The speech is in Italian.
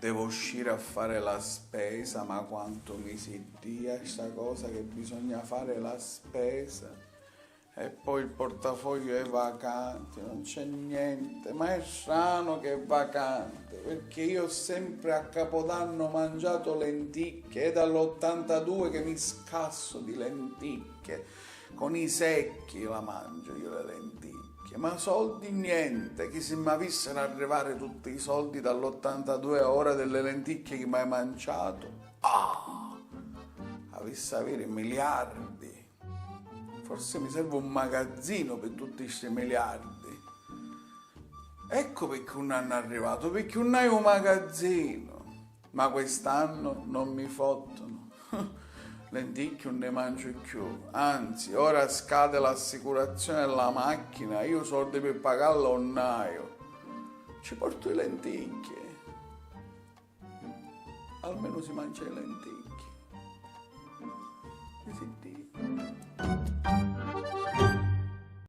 devo uscire a fare la spesa, ma quanto mi si dia sta cosa che bisogna fare la spesa. E poi il portafoglio è vacante, non c'è niente, ma è strano che è vacante, perché io ho sempre a Capodanno mangiato lenticchie, è dall'82 che mi scasso di lenticchie, con i secchi la mangio io le lenticchie, ma soldi niente, chi se mi avessero arrivare tutti i soldi dall'82 a ora delle lenticchie che mi hai mangiato, avesse avere miliardi. Forse mi serve un magazzino per tutti questi miliardi. Ecco perché non hanno arrivato, perché non hai un magazzino. Ma quest'anno non mi fottono. Lenticchie non ne mangio più. Anzi, ora scade l'assicurazione della macchina, io ho soldi per pagarla non ho. Ci porto le lenticchie. Almeno si mangia le lenticchie.